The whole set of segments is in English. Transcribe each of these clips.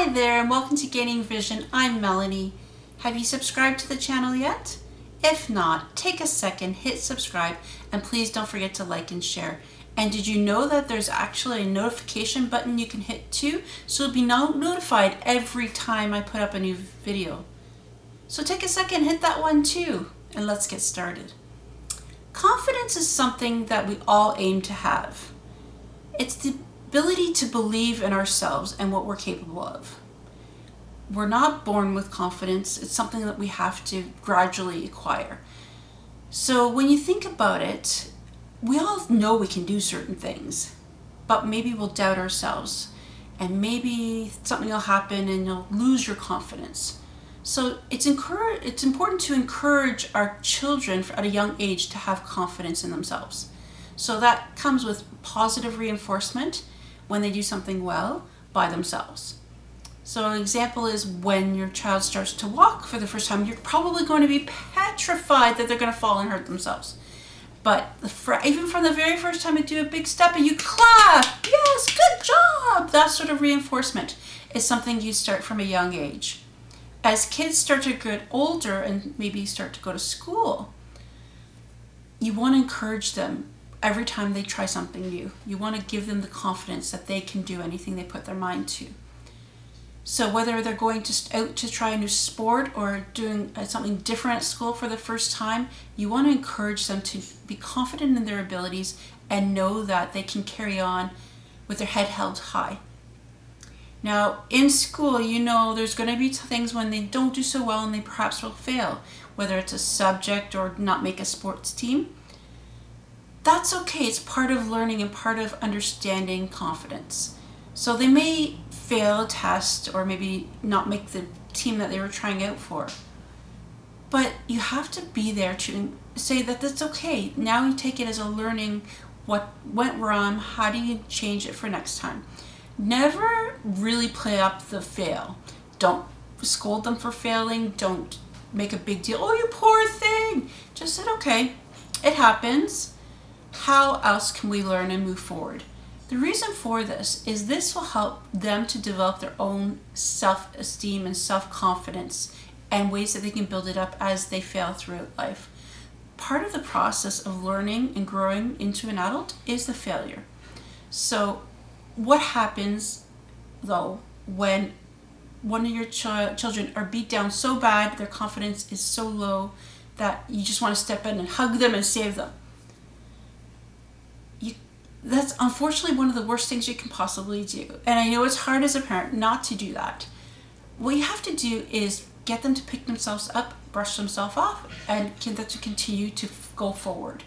Hi there and welcome to Gaining Vision. I'm Melanie. Have you subscribed to the channel yet? If not, take a second, hit subscribe, and please don't forget to like and share. And did you know that there's actually a notification button you can hit too? So you'll be notified every time I put up a new video. So take a second, hit that one too, and let's get started. Confidence is something that we all aim to have. It's the ability to believe in ourselves and what we're capable of. We're not born with confidence. It's something that we have to gradually acquire. So when you think about it, we all know we can do certain things, but maybe we'll doubt ourselves and maybe something will happen and you'll lose your confidence. So it's important to encourage our children at a young age to have confidence in themselves. So that comes with positive reinforcement when they do something well by themselves. So an example is when your child starts to walk for the first time, you're probably going to be petrified that they're going to fall and hurt themselves. But even from the very first time they do a big step and you clap, yes, good job, that sort of reinforcement is something you start from a young age. As kids start to get older and maybe start to go to school, you want to encourage them every time they try something new. You want to give them the confidence that they can do anything they put their mind to. So whether they're going out to try a new sport or doing something different at school for the first time, you want to encourage them to be confident in their abilities and know that they can carry on with their head held high. Now, in school, there's going to be things when they don't do so well and they perhaps will fail, whether it's a subject or not make a sports team. That's okay. It's part of learning and part of understanding confidence. So they may fail a test or maybe not make the team that they were trying out for. But you have to be there to say that that's okay. Now you take it as a learning what went wrong, how do you change it for next time. Never really play up the fail. Don't scold them for failing. Don't make a big deal. Oh, you poor thing. Just say, okay, it happens. How else can we learn and move forward? The reason for this is this will help them to develop their own self-esteem and self-confidence and ways that they can build it up as they fail throughout life. Part of the process of learning and growing into an adult is the failure. So what happens though when one of your children are beat down so bad, their confidence is so low that you just want to step in and hug them and save them? That's unfortunately one of the worst things you can possibly do. And I know it's hard as a parent not to do that. What you have to do is get them to pick themselves up, brush themselves off, and get them to continue to go forward.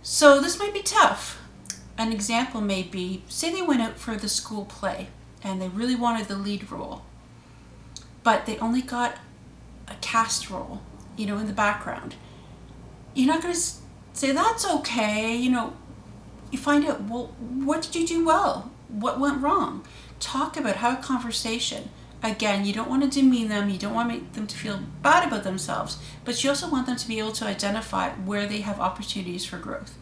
So this might be tough. An example may be, say they went out for the school play and they really wanted the lead role, but they only got a cast role, in the background. You're not going to say, that's okay, You find out, well, what did you do well? What went wrong? Talk about, have a conversation. Again, you don't want to demean them. You don't want to make them to feel bad about themselves, but you also want them to be able to identify where they have opportunities for growth.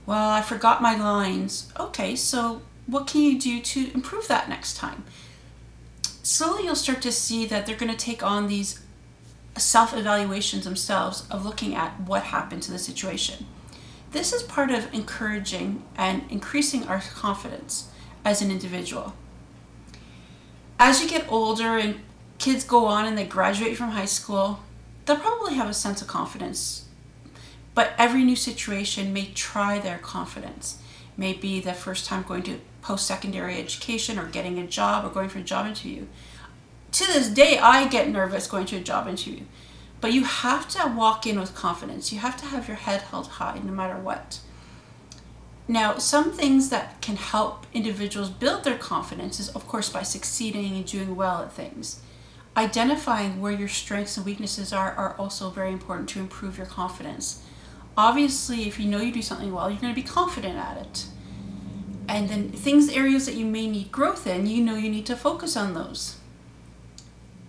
Well, I forgot my lines. Okay, so what can you do to improve that next time? Slowly you'll start to see that they're going to take on these self-evaluations themselves of looking at what happened to the situation. This is part of encouraging and increasing our confidence as an individual. As you get older and kids go on and they graduate from high school, they'll probably have a sense of confidence. But every new situation may try their confidence. Maybe the first time going to post-secondary education or getting a job or going for a job interview. To this day, I get nervous going to a job interview. But you have to walk in with confidence. You have to have your head held high no matter what. Now, some things that can help individuals build their confidence is, of course, by succeeding and doing well at things. Identifying where your strengths and weaknesses are also very important to improve your confidence. Obviously, if you know you do something well, you're going to be confident at it. And then areas that you may need growth in, you need to focus on those.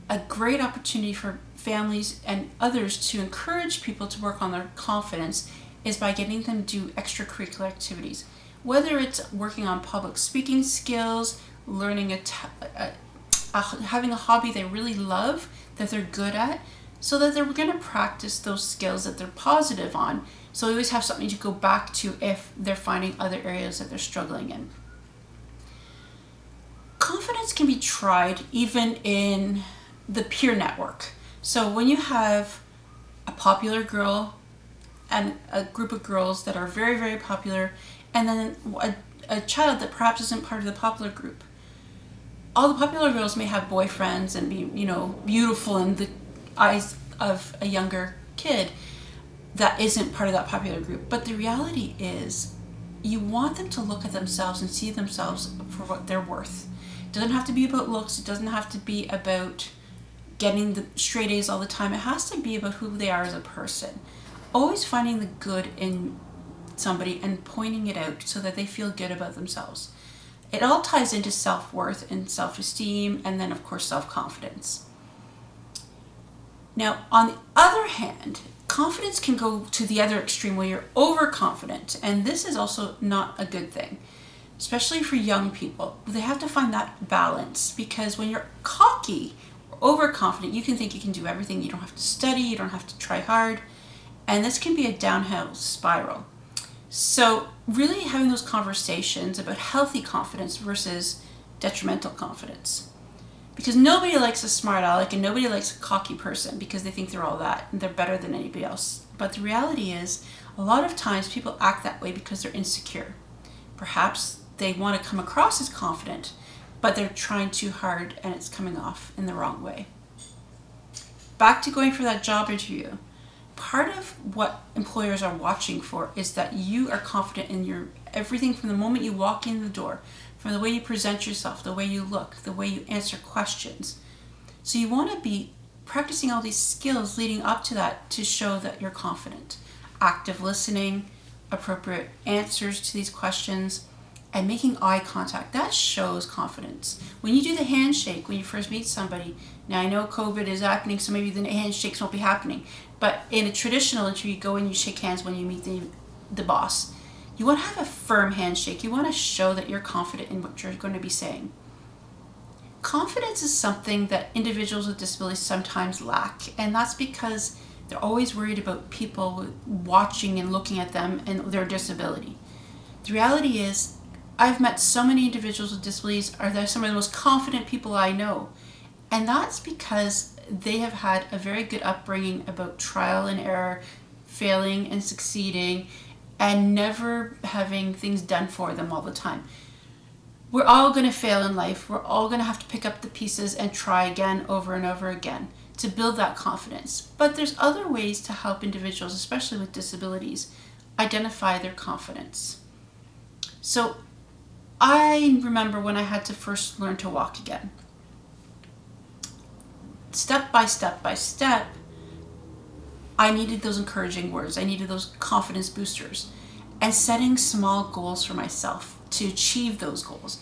A great opportunity for families and others to encourage people to work on their confidence is by getting them to do extracurricular activities. Whether it's working on public speaking skills, learning having a hobby they really love, that they're good at, so that they're going to practice those skills that they're positive on. So we always have something to go back to if they're finding other areas that they're struggling in. Confidence can be tried even in the peer network. So when you have a popular girl and a group of girls that are very, very popular, and then a child that perhaps isn't part of the popular group. All the popular girls may have boyfriends and be, beautiful in the eyes of a younger kid that isn't part of that popular group. But the reality is, you want them to look at themselves and see themselves for what they're worth. It doesn't have to be about looks. It doesn't have to be about getting the straight A's all the time. It has to be about who they are as a person. Always finding the good in somebody and pointing it out so that they feel good about themselves. It all ties into self-worth and self-esteem, and then of course self-confidence. Now, on the other hand, confidence can go to the other extreme where you're overconfident, and this is also not a good thing, especially for young people. They have to find that balance, because when you're cocky or overconfident, you can think you can do everything. You don't have to study, you don't have to try hard, and this can be a downhill spiral. So really having those conversations about healthy confidence versus detrimental confidence. Because nobody likes a smart aleck and nobody likes a cocky person because they think they're all that and they're better than anybody else. But the reality is, a lot of times people act that way because they're insecure. Perhaps they want to come across as confident, but they're trying too hard and it's coming off in the wrong way. Back to going for that job interview. Part of what employers are watching for is that you are confident in your everything from the moment you walk in the door, from the way you present yourself, the way you look, the way you answer questions. So you want to be practicing all these skills leading up to that to show that you're confident. Active listening, appropriate answers to these questions, and making eye contact. That shows confidence. When you do the handshake when you first meet somebody, now I know COVID is happening, so maybe the handshakes won't be happening, but in a traditional interview, you go and you shake hands when you meet the boss. You want to have a firm handshake. You want to show that you're confident in what you're going to be saying. Confidence is something that individuals with disabilities sometimes lack, and that's because they're always worried about people watching and looking at them and their disability. The reality is, I've met so many individuals with disabilities, they're some of the most confident people I know. And that's because they have had a very good upbringing about trial and error, failing and succeeding, and never having things done for them all the time. We're all going to fail in life. We're all going to have to pick up the pieces and try again over and over again to build that confidence. But there's other ways to help individuals, especially with disabilities, identify their confidence. So I remember when I had to first learn to walk again. Step by step, I needed those encouraging words. I needed those confidence boosters and setting small goals for myself to achieve those goals.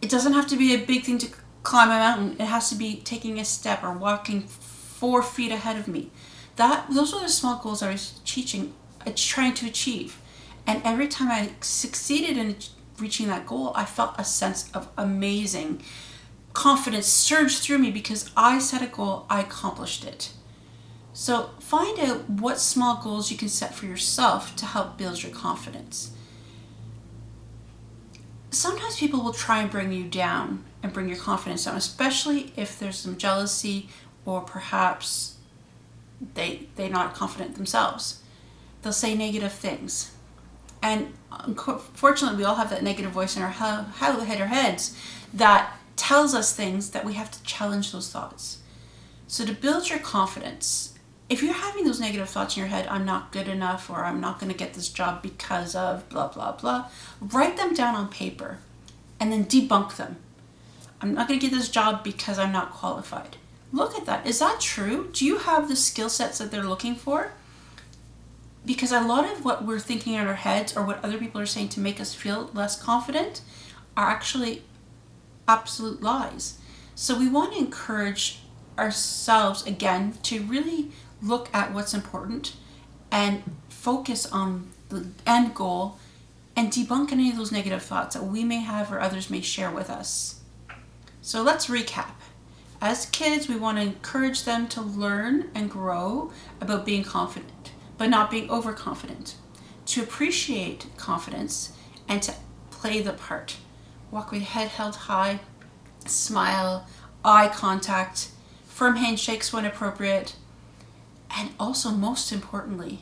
It doesn't have to be a big thing to climb a mountain. It has to be taking a step or walking 4 feet ahead of me. Those were the small goals I was trying to achieve. And every time I succeeded in reaching that goal, I felt a sense of amazing confidence surge through me because I set a goal, I accomplished it. So find out what small goals you can set for yourself to help build your confidence. Sometimes people will try and bring you down and bring your confidence down, especially if there's some jealousy or perhaps they're not confident themselves. They'll say negative things. And unfortunately, we all have that negative voice in our heads that tells us things that we have to challenge those thoughts. So to build your confidence, if you're having those negative thoughts in your head, I'm not good enough, or I'm not going to get this job because of blah, blah, blah, write them down on paper and then debunk them. I'm not going to get this job because I'm not qualified. Look at that. Is that true? Do you have the skill sets that they're looking for? Because a lot of what we're thinking in our heads or what other people are saying to make us feel less confident are actually absolute lies. So we want to encourage ourselves again to really look at what's important and focus on the end goal and debunk any of those negative thoughts that we may have or others may share with us. So let's recap. As kids, we want to encourage them to learn and grow about being confident, but not being overconfident. To appreciate confidence and to play the part. Walk with head held high, smile, eye contact, firm handshakes when appropriate, and also, most importantly,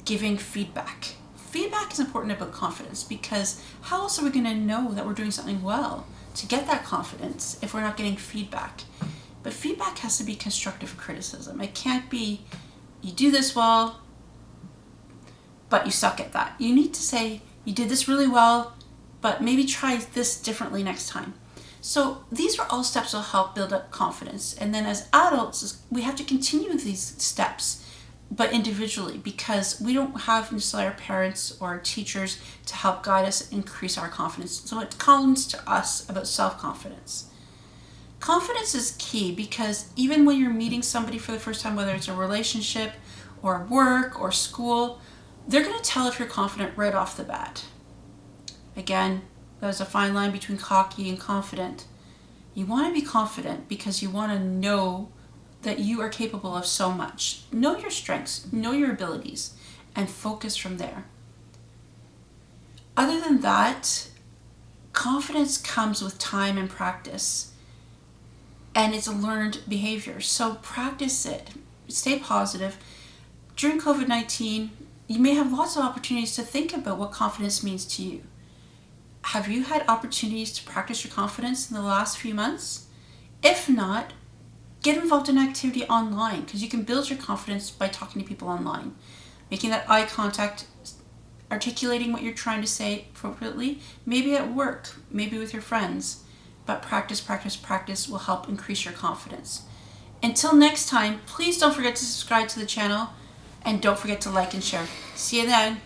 giving feedback. Feedback is important about confidence because how else are we going to know that we're doing something well to get that confidence if we're not getting feedback? But feedback has to be constructive criticism. It can't be, you do this well, but you suck at that. You need to say, you did this really well, but maybe try this differently next time. So these are all steps that will help build up confidence. And then as adults, we have to continue these steps, but individually, because we don't have necessarily our parents or our teachers to help guide us increase our confidence. So it comes to us about self-confidence. Confidence is key because even when you're meeting somebody for the first time, whether it's a relationship or work or school, they're going to tell if you're confident right off the bat. Again, there's a fine line between cocky and confident. You want to be confident because you want to know that you are capable of so much. Know your strengths, know your abilities, and focus from there. Other than that, confidence comes with time and practice, and it's a learned behavior. So practice it. Stay positive. During COVID-19, you may have lots of opportunities to think about what confidence means to you. Have you had opportunities to practice your confidence in the last few months? If not, get involved in activity online because you can build your confidence by talking to people online. Making that eye contact, articulating what you're trying to say appropriately, maybe at work, maybe with your friends. But practice, practice, practice will help increase your confidence. Until next time, please don't forget to subscribe to the channel and don't forget to like and share. See you then.